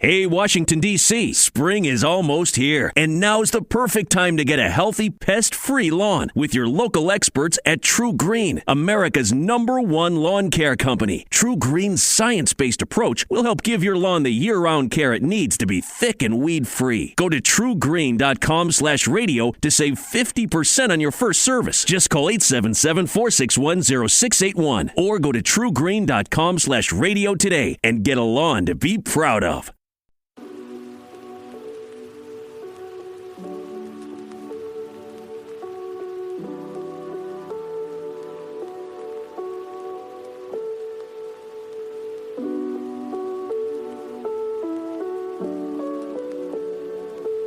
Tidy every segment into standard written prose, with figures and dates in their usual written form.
Hey, Washington, D.C., spring is almost here, and now's the perfect time to get a healthy, pest-free lawn with your local experts at True Green, America's #1 lawn care company. True Green's science-based approach will help give your lawn the year-round care it needs to be thick and weed-free. Go to truegreen.com/radio to save 50% on your first service. Just call 877-461-0681 or go to truegreen.com/radio today and get a lawn to be proud of.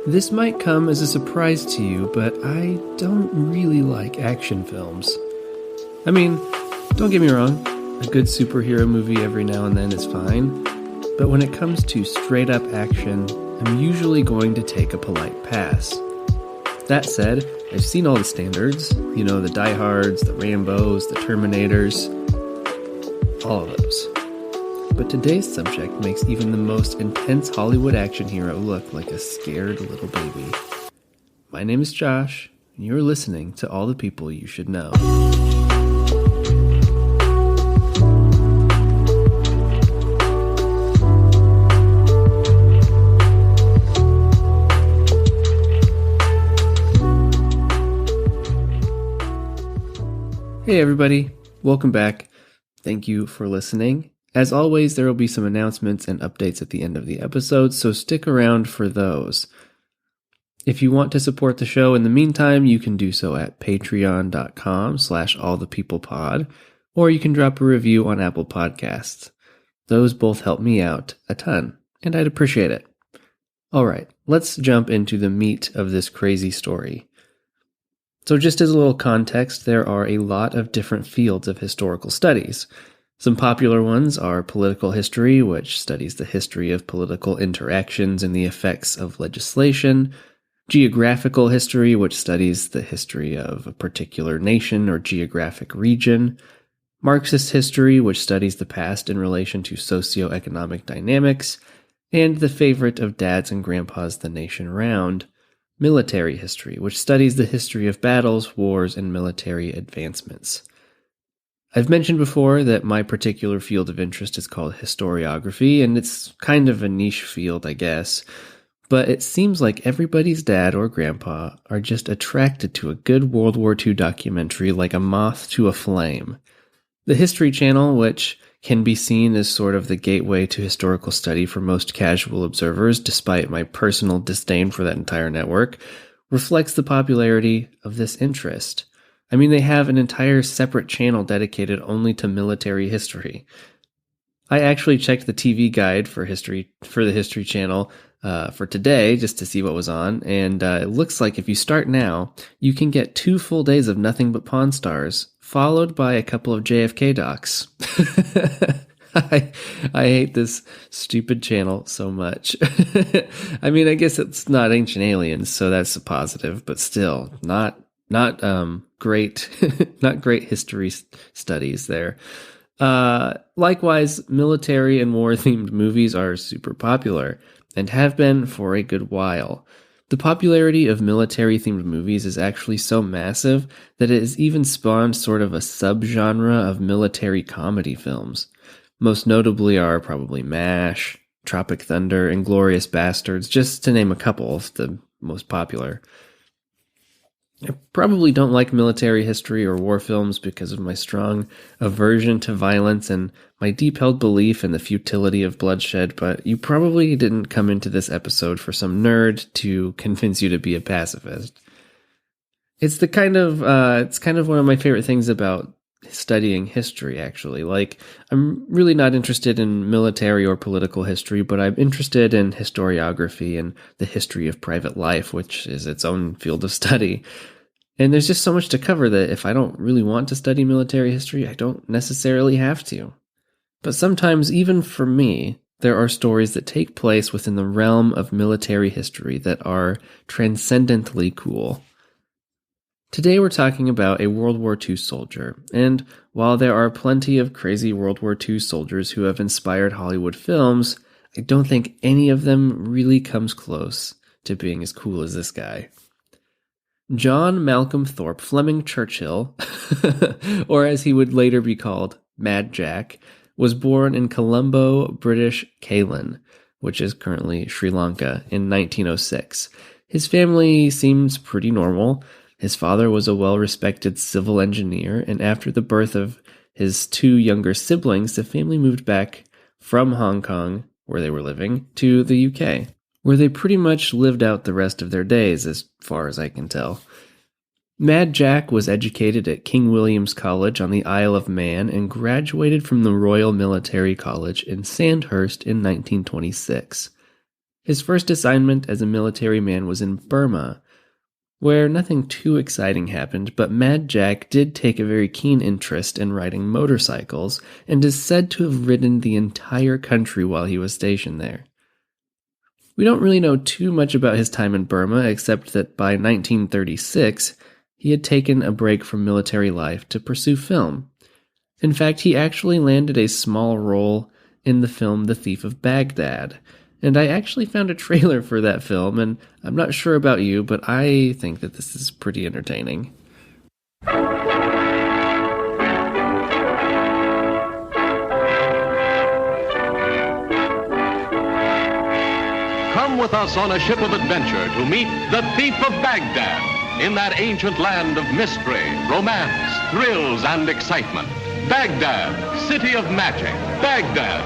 This might come as a surprise to you, but I don't really like action films. I mean, don't get me wrong, a good superhero movie every now and then is fine, but when it comes to straight-up action, I'm usually going to take a polite pass. That said, I've seen all the standards, you know, the Die Hards, the Rambos, the Terminators, all of those. But today's subject makes even the most intense Hollywood action hero look like a scared little baby. My name is Josh, and you're listening to All the People You Should Know. Hey everybody, welcome back. Thank you for listening. As always, there will be some announcements and updates at the end of the episode, so stick around for those. If you want to support the show in the meantime, you can do so at patreon.com/allthepeoplepod, or you can drop a review on Apple Podcasts. Those both help me out a ton, and I'd appreciate it. Alright, let's jump into the meat of this crazy story. So just as a little context, there are a lot of different fields of historical studies. Some popular ones are political history, which studies the history of political interactions and the effects of legislation, geographical history, which studies the history of a particular nation or geographic region, Marxist history, which studies the past in relation to socioeconomic dynamics, and the favorite of dads and grandpas the nation round, military history, which studies the history of battles, wars, and military advancements. I've mentioned before that my particular field of interest is called historiography, and it's kind of a niche field, I guess, but it seems like everybody's dad or grandpa are just attracted to a good World War II documentary like a moth to a flame. The History Channel, which can be seen as sort of the gateway to historical study for most casual observers, despite my personal disdain for that entire network, reflects the popularity of this interest. I mean, they have an entire separate channel dedicated only to military history. I actually checked the TV guide for the History Channel for today just to see what was on, and it looks like if you start now, you can get 2 full days of nothing but Pawn Stars, followed by a couple of JFK docs. I hate this stupid channel so much. I mean, I guess it's not Ancient Aliens, so that's a positive, but still, not great, not great history studies there. Likewise, military and war-themed movies are super popular and have been for a good while. The popularity of military-themed movies is actually so massive that it has even spawned sort of a subgenre of military comedy films. Most notably are probably MASH, Tropic Thunder, and Inglourious Bastards, just to name a couple of the most popular. I probably don't like military history or war films because of my strong aversion to violence and my deep-held belief in the futility of bloodshed, but you probably didn't come into this episode for some nerd to convince you to be a pacifist. It's kind of one of my favorite things about studying history, actually. Like, I'm really not interested in military or political history, but I'm interested in historiography and the history of private life, which is its own field of study. And there's just so much to cover that if I don't really want to study military history, I don't necessarily have to. But sometimes, even for me, there are stories that take place within the realm of military history that are transcendently cool. Today we're talking about a World War II soldier, and while there are plenty of crazy World War II soldiers who have inspired Hollywood films, I don't think any of them really comes close to being as cool as this guy. John Malcolm Thorpe Fleming Churchill, or as he would later be called, Mad Jack, was born in Colombo, British Cayman, which is currently Sri Lanka, in 1906. His family seems pretty normal. His father was a well-respected civil engineer, and after the birth of his two younger siblings, the family moved back from Hong Kong, where they were living, to the UK, where they pretty much lived out the rest of their days, as far as I can tell. Mad Jack was educated at King William's College on the Isle of Man and graduated from the Royal Military College in Sandhurst in 1926. His first assignment as a military man was in Burma, where nothing too exciting happened, but Mad Jack did take a very keen interest in riding motorcycles and is said to have ridden the entire country while he was stationed there. We don't really know too much about his time in Burma, except that by 1936, he had taken a break from military life to pursue film. In fact, he actually landed a small role in the film The Thief of Baghdad, and I actually found a trailer for that film, and I'm not sure about you, but I think that this is pretty entertaining. Come with us on a ship of adventure to meet the Thief of Baghdad in that ancient land of mystery, romance, thrills, and excitement. Baghdad, city of magic. Baghdad,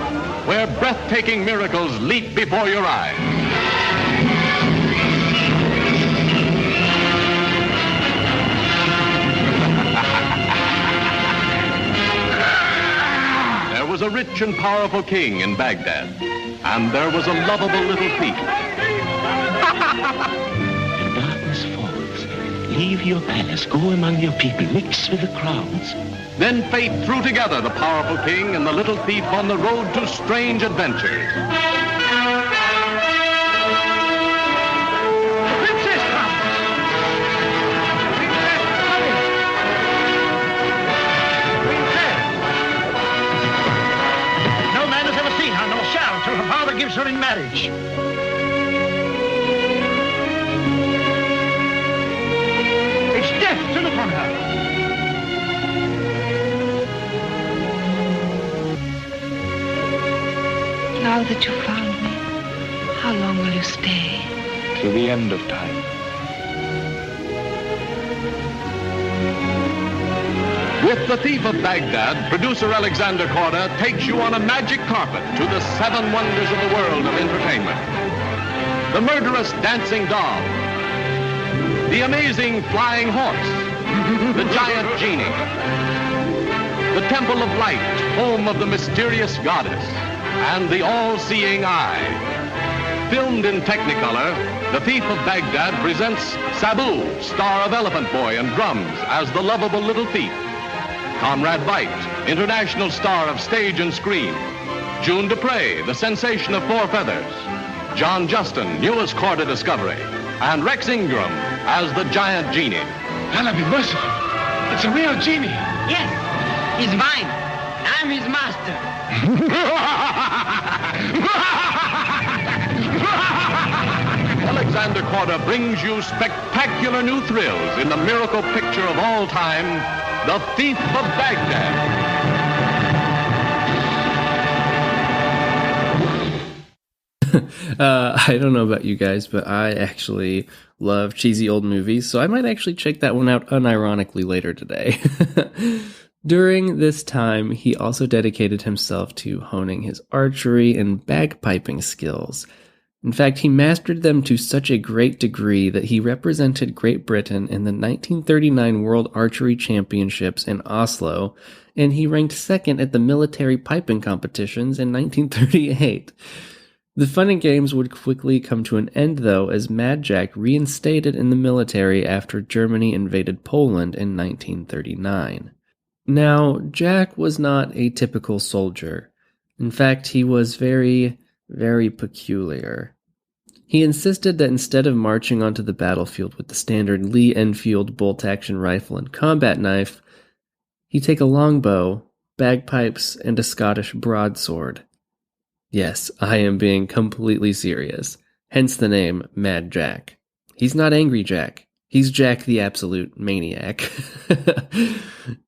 where breathtaking miracles leap before your eyes. There was a rich and powerful king in Baghdad, and there was a lovable little thief. When darkness falls, leave your palace, go among your people, mix with the crowds. Then fate threw together the powerful king and the little thief on the road to strange adventures. No man has ever seen her, nor shall, till her father gives her in marriage. It's death to look on her. Now that you found me, how long will you stay? Till the end of time. With The Thief of Baghdad, producer Alexander Korda takes you on a magic carpet to the seven wonders of the world of entertainment. The murderous dancing doll, the amazing flying horse, the giant genie, the temple of light, home of the mysterious goddess, and the all-seeing eye. Filmed in Technicolor, The Thief of Baghdad presents Sabu, star of Elephant Boy and drums, as the lovable little thief. Conrad Veidt, international star of stage and screen. June Dupre, the sensation of Four Feathers. John Justin, newest Korda discovery. And Rex Ingram as the giant genie. Allah be merciful. It's a real genie. Yes, he's mine. I'm his master. Alexander Korda brings you spectacular new thrills in the miracle picture of all time, The Thief of Baghdad. I don't know about you guys, but I actually love cheesy old movies, so I might actually check that one out unironically later today. During this time, he also dedicated himself to honing his archery and bagpiping skills. In fact, he mastered them to such a great degree that he represented Great Britain in the 1939 World Archery Championships in Oslo, and he ranked second at the military piping competitions in 1938. The fun and games would quickly come to an end, though, as Mad Jack reinstated in the military after Germany invaded Poland in 1939. Now, Jack was not a typical soldier. In fact, he was very peculiar. He insisted that instead of marching onto the battlefield with the standard Lee Enfield bolt-action rifle and combat knife, he take a longbow, bagpipes, and a Scottish broadsword. Yes, I am being completely serious. Hence the name Mad Jack. He's not Angry Jack. He's Jack the Absolute Maniac.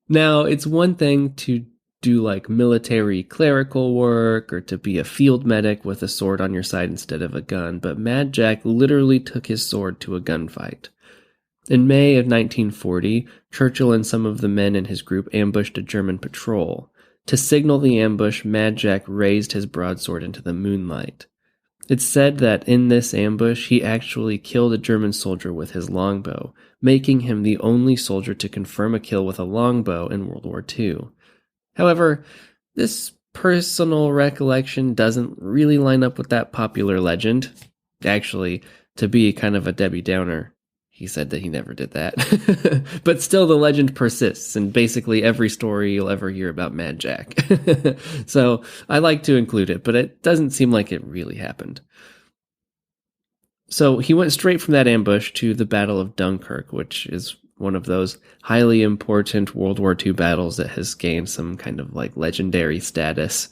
Now, it's one thing to do like military clerical work or to be a field medic with a sword on your side instead of a gun, but Mad Jack literally took his sword to a gunfight. In May of 1940, Churchill and some of the men in his group ambushed a German patrol. To signal the ambush, Mad Jack raised his broadsword into the moonlight. It's said that in this ambush, he actually killed a German soldier with his longbow, making him the only soldier to confirm a kill with a longbow in World War II. However, this personal recollection doesn't really line up with that popular legend. Actually, to be kind of a Debbie Downer, he said that he never did that. But still, the legend persists in basically every story you'll ever hear about Mad Jack. So I like to include it, but it doesn't seem like it really happened. So he went straight from that ambush to the Battle of Dunkirk, which is one of those highly important World War II battles that has gained some kind of like legendary status.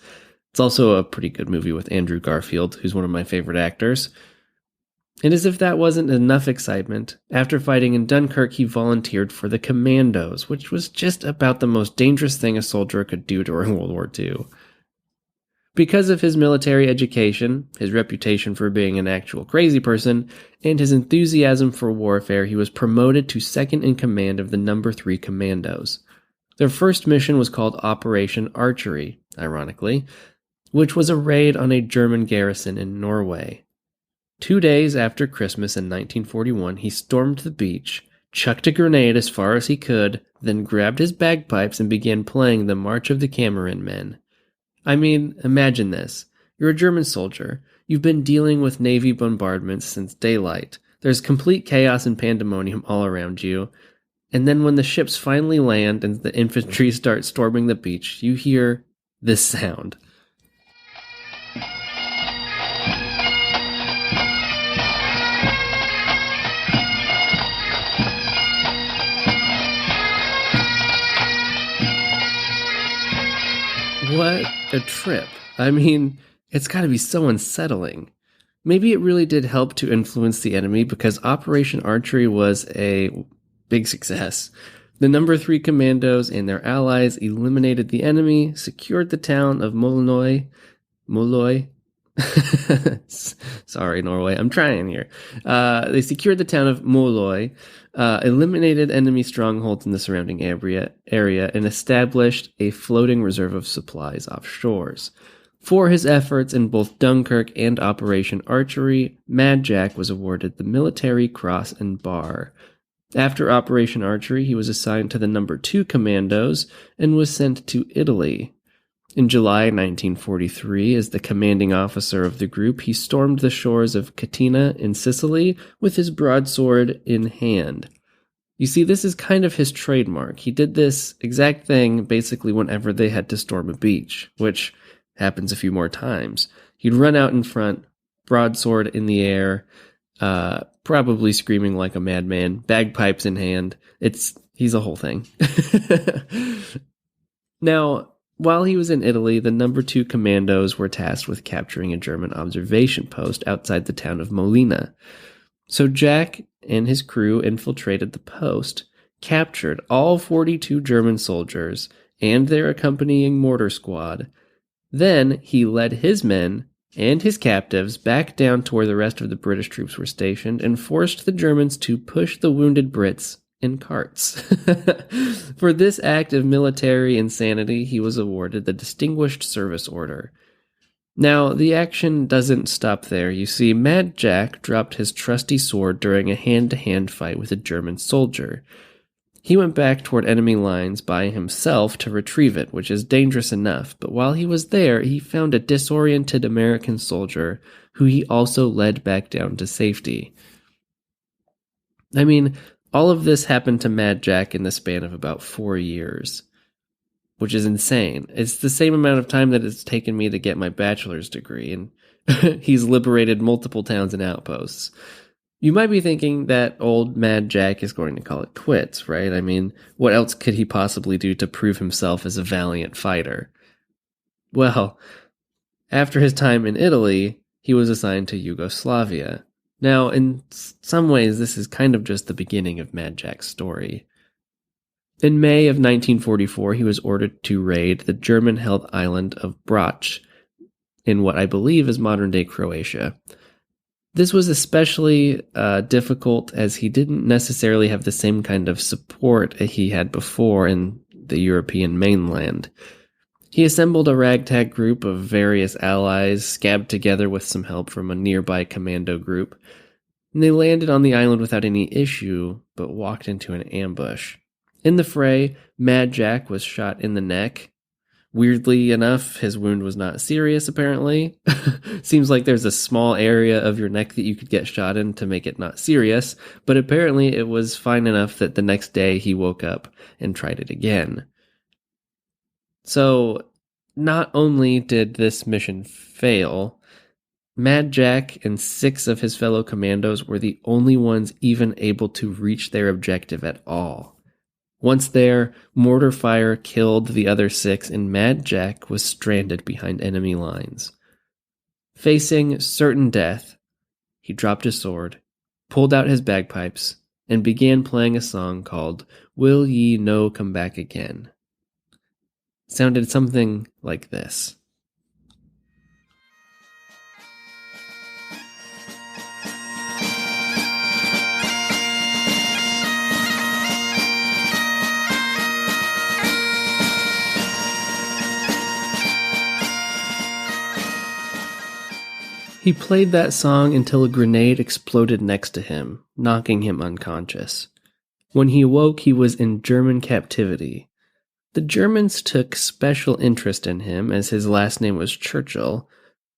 It's also a pretty good movie with Andrew Garfield, who's one of my favorite actors. And as if that wasn't enough excitement, after fighting in Dunkirk, he volunteered for the Commandos, which was just about the most dangerous thing a soldier could do during World War II. Because of his military education, his reputation for being an actual crazy person, and his enthusiasm for warfare, he was promoted to second in command of the No. 3 Commandos. Their first mission was called Operation Archery, ironically, which was a raid on a German garrison in Norway. 2 days after Christmas in 1941, he stormed the beach, chucked a grenade as far as he could, then grabbed his bagpipes and began playing the March of the Cameron Men. I mean, imagine this. You're a German soldier. You've been dealing with Navy bombardments since daylight. There's complete chaos and pandemonium all around you. And then when the ships finally land and the infantry start storming the beach, you hear this sound. What a trip. I mean, it's got to be so unsettling. Maybe it really did help to influence the enemy because Operation Archery was a big success. The No. 3 Commandos and their allies eliminated the enemy, secured the town of Molloy. Sorry, Norway. I'm trying here. They secured the town of Molloy, eliminated enemy strongholds in the surrounding area, and established a floating reserve of supplies offshores. For his efforts in both Dunkirk and Operation Archery, Mad Jack was awarded the Military Cross and Bar. After Operation Archery, he was assigned to the No. 2 Commandos and was sent to Italy. In July 1943, as the commanding officer of the group, he stormed the shores of Catania in Sicily with his broadsword in hand. You see, this is kind of his trademark. He did this exact thing basically whenever they had to storm a beach, which happens a few more times. He'd run out in front, broadsword in the air, probably screaming like a madman, bagpipes in hand. He's a whole thing. Now, while he was in Italy, the No. 2 Commandos were tasked with capturing a German observation post outside the town of Molina. So Jack and his crew infiltrated the post, captured all 42 German soldiers and their accompanying mortar squad. Then he led his men and his captives back down to where the rest of the British troops were stationed and forced the Germans to push the wounded Brits in carts. For this act of military insanity, he was awarded the Distinguished Service Order. Now, the action doesn't stop there. You see, Mad Jack dropped his trusty sword during a hand-to-hand fight with a German soldier. He went back toward enemy lines by himself to retrieve it, which is dangerous enough, but while he was there, he found a disoriented American soldier who he also led back down to safety. I mean, all of this happened to Mad Jack in the span of about 4 years, which is insane. It's the same amount of time that it's taken me to get my bachelor's degree, and he's liberated multiple towns and outposts. You might be thinking that old Mad Jack is going to call it quits, right? I mean, what else could he possibly do to prove himself as a valiant fighter? Well, After his time in Italy, he was assigned to Yugoslavia. Now, in some ways, this is kind of just the beginning of Mad Jack's story. In May of 1944, he was ordered to raid the German-held island of Brač, in what I believe is modern-day Croatia. This was especially difficult as he didn't necessarily have the same kind of support he had before in the European mainland. He assembled a ragtag group of various allies, scabbed together with some help from a nearby commando group, and they landed on the island without any issue, but walked into an ambush. In the fray, Mad Jack was shot in the neck. Weirdly enough, his wound was not serious, apparently. Seems like there's a small area of your neck that you could get shot in to make it not serious, but apparently it was fine enough that the next day he woke up and tried it again. So, not only did this mission fail, Mad Jack and 6 of his fellow commandos were the only ones even able to reach their objective at all. Once there, mortar fire killed the other 6, and Mad Jack was stranded behind enemy lines. Facing certain death, he dropped his sword, pulled out his bagpipes, and began playing a song called "Will Ye No Come Back Again?" Sounded something like this. He played that song until a grenade exploded next to him, knocking him unconscious. When he awoke, he was in German captivity. The Germans took special interest in him, as his last name was Churchill.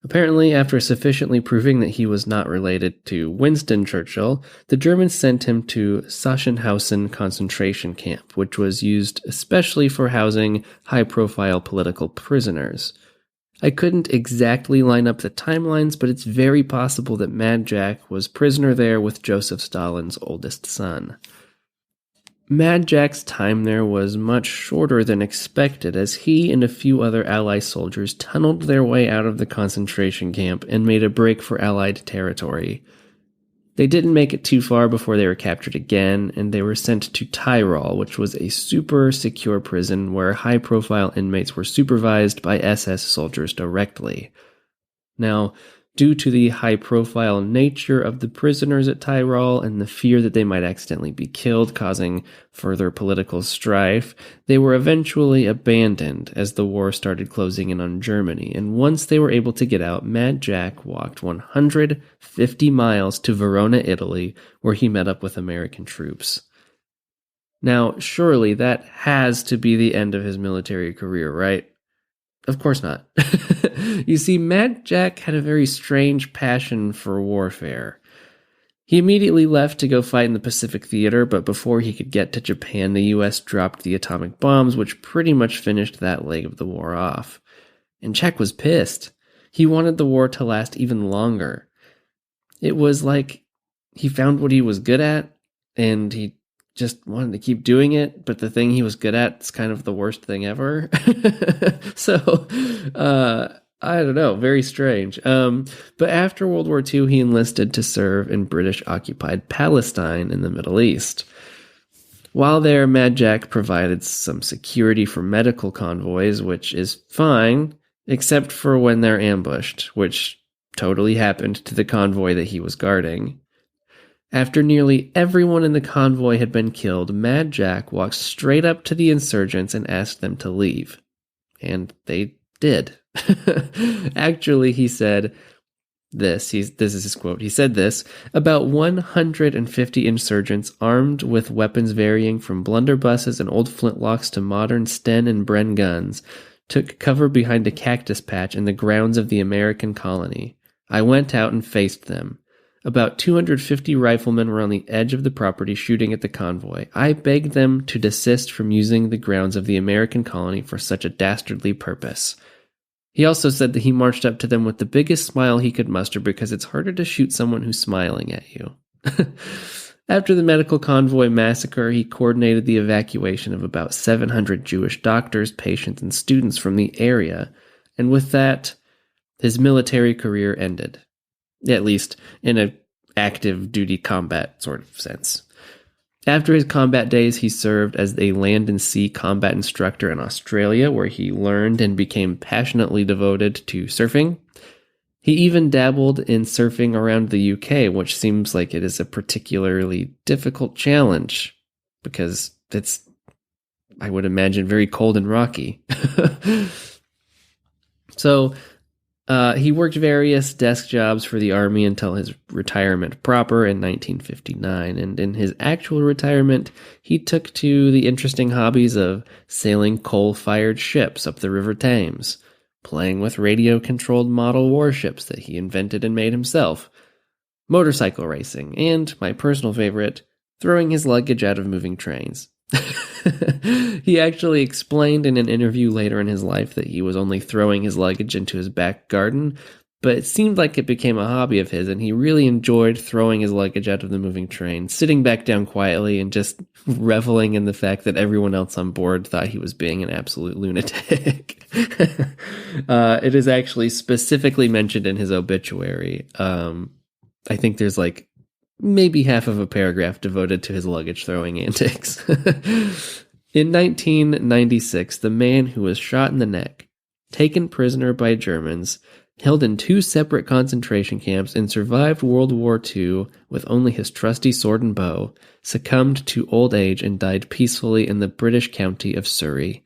Apparently, after sufficiently proving that he was not related to Winston Churchill, the Germans sent him to Sachsenhausen concentration camp, which was used especially for housing high-profile political prisoners. I couldn't exactly line up the timelines, but it's very possible that Mad Jack was prisoner there with Joseph Stalin's oldest son. Mad Jack's time there was much shorter than expected, as he and a few other Allied soldiers tunneled their way out of the concentration camp and made a break for Allied territory. They didn't make it too far before they were captured again, and they were sent to Tyrol, which was a super secure prison where high-profile inmates were supervised by SS soldiers directly. Now, due to the high-profile nature of the prisoners at Tyrol and the fear that they might accidentally be killed, causing further political strife, they were eventually abandoned as the war started closing in on Germany, and once they were able to get out, Mad Jack walked 150 miles to Verona, Italy, where he met up with American troops. Now, surely that has to be the end of his military career, right? Of course not. You see, Mad Jack had a very strange passion for warfare. He immediately left to go fight in the Pacific Theater, but before he could get to Japan, the US dropped the atomic bombs, which pretty much finished that leg of the war off. And Jack was pissed. He wanted the war to last even longer. It was like he found what he was good at, and he just wanted to keep doing it, but the thing he was good at is kind of the worst thing ever. So, I don't know, very strange. But after World War II, he enlisted to serve in British-occupied Palestine in the Middle East. While there, Mad Jack provided some security for medical convoys, which is fine, except for when they're ambushed, which totally happened to the convoy that he was guarding. After nearly everyone in the convoy had been killed, Mad Jack walked straight up to the insurgents and asked them to leave. And they did. Actually, he said this. This is his quote. He said this: "About 150 insurgents armed with weapons varying from blunderbusses and old flintlocks to modern Sten and Bren guns took cover behind a cactus patch in the grounds of the American colony. I went out and faced them. About 250 riflemen were on the edge of the property shooting at the convoy. I begged them to desist from using the grounds of the American colony for such a dastardly purpose." He also said that he marched up to them with the biggest smile he could muster because it's harder to shoot someone who's smiling at you. After the medical convoy massacre, he coordinated the evacuation of about 700 Jewish doctors, patients, and students from the area, and with that, his military career ended, at least in an active duty combat sort of sense. After his combat days, he served as a land and sea combat instructor in Australia, where he learned and became passionately devoted to surfing. He even dabbled in surfing around the UK, which seems like it is a particularly difficult challenge because it's, I would imagine, very cold and rocky. So he worked various desk jobs for the Army until his retirement proper in 1959. And in his actual retirement, he took to the interesting hobbies of sailing coal-fired ships up the River Thames, playing with radio-controlled model warships that he invented and made himself, motorcycle racing, and, my personal favorite, throwing his luggage out of moving trains. He actually explained in an interview later in his life that he was only throwing his luggage into his back garden, but it seemed like it became a hobby of his, and he really enjoyed throwing his luggage out of the moving train, sitting back down quietly and just reveling in the fact that everyone else on board thought he was being an absolute lunatic. It is actually specifically mentioned in his obituary. I think there's like maybe half of a paragraph devoted to his luggage throwing antics. In 1996, the man who was shot in the neck, taken prisoner by Germans, held in 2 separate concentration camps, and survived World War II with only his trusty sword and bow, succumbed to old age and died peacefully in the British county of Surrey.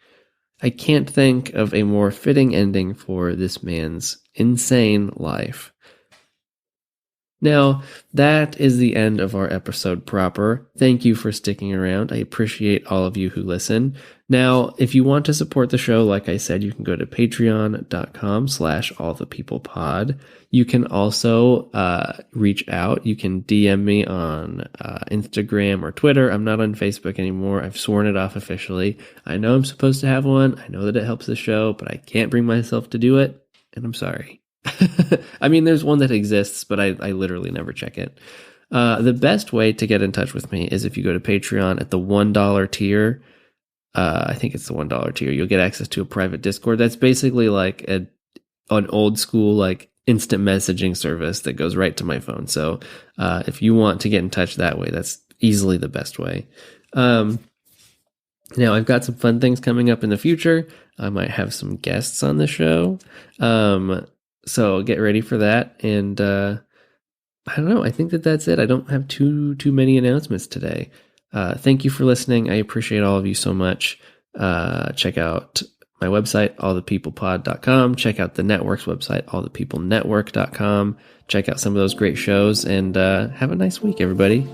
I can't think of a more fitting ending for this man's insane life. Now, that is the end of our episode proper. Thank you for sticking around. I appreciate all of you who listen. Now, if you want to support the show, like I said, you can go to patreon.com/allthepeoplepod. You can also reach out. You can DM me on Instagram or Twitter. I'm not on Facebook anymore. I've sworn it off officially. I know I'm supposed to have one. I know that it helps the show, but I can't bring myself to do it, and I'm sorry. I mean, there's one that exists, but I literally never check it. The best way to get in touch with me is if you go to Patreon at the $1 tier. I think it's the $1 tier. You'll get access to a private Discord. That's basically like an old school, like instant messaging service that goes right to my phone. So if you want to get in touch that way, that's easily the best way. Now, I've got some fun things coming up in the future. I might have some guests on the show. So get ready for that. And I don't know. I think that's it. I don't have too many announcements today. Thank you for listening. I appreciate all of you so much. Check out my website, allthepeoplepod.com. Check out the network's website, allthepeoplenetwork.com. Check out some of those great shows. And have a nice week, everybody.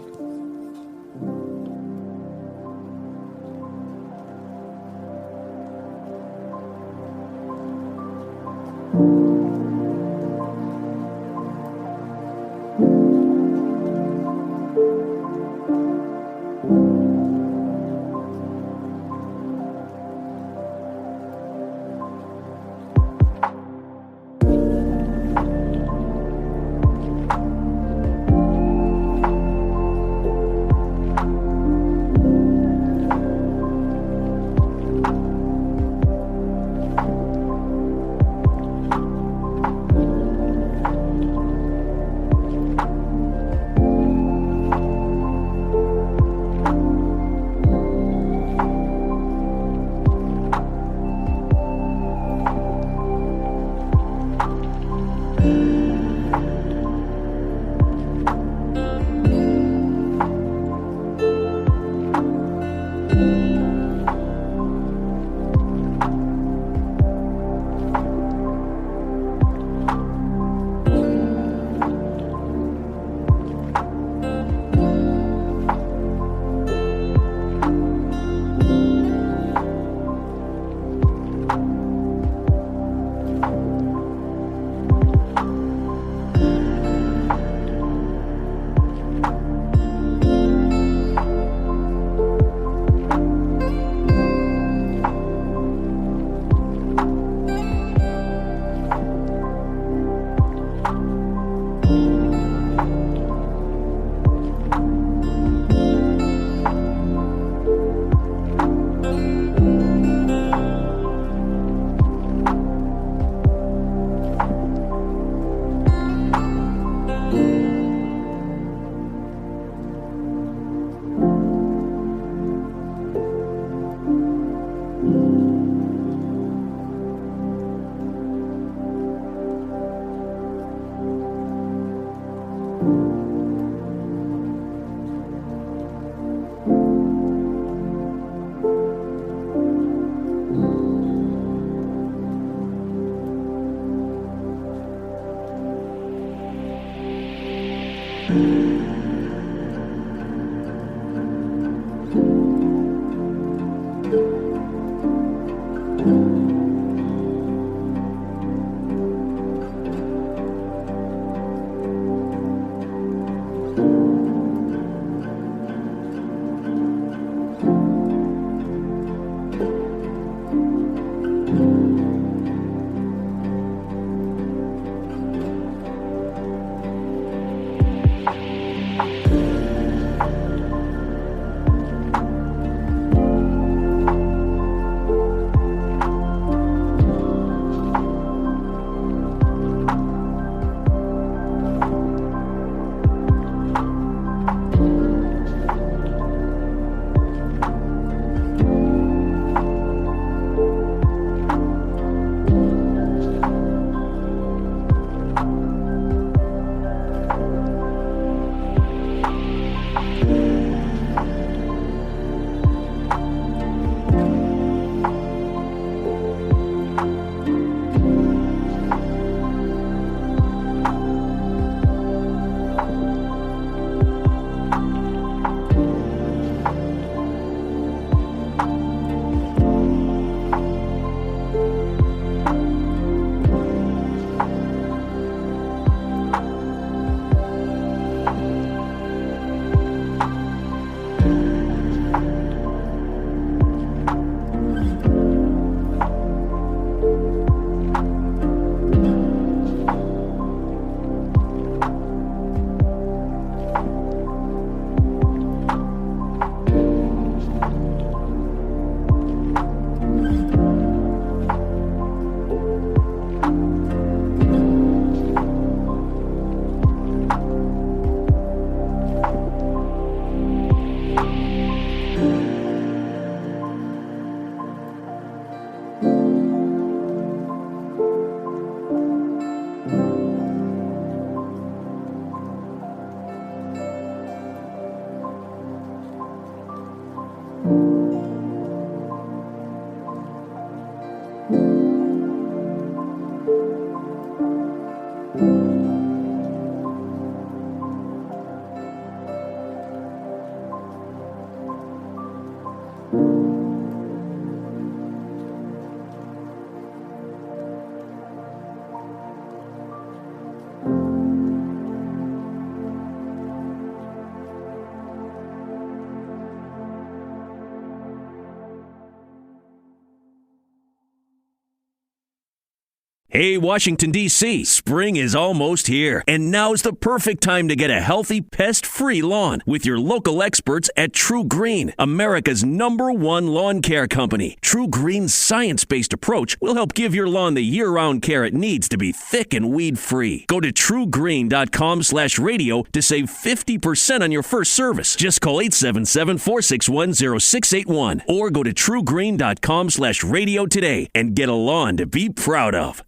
Hey, Washington, D.C., spring is almost here, and now's the perfect time to get a healthy, pest-free lawn with your local experts at True Green, America's #1 lawn care company. True Green's science-based approach will help give your lawn the year-round care it needs to be thick and weed-free. Go to truegreen.com/radio to save 50% on your first service. Just call 877-461-0681 or go to truegreen.com/radio today and get a lawn to be proud of.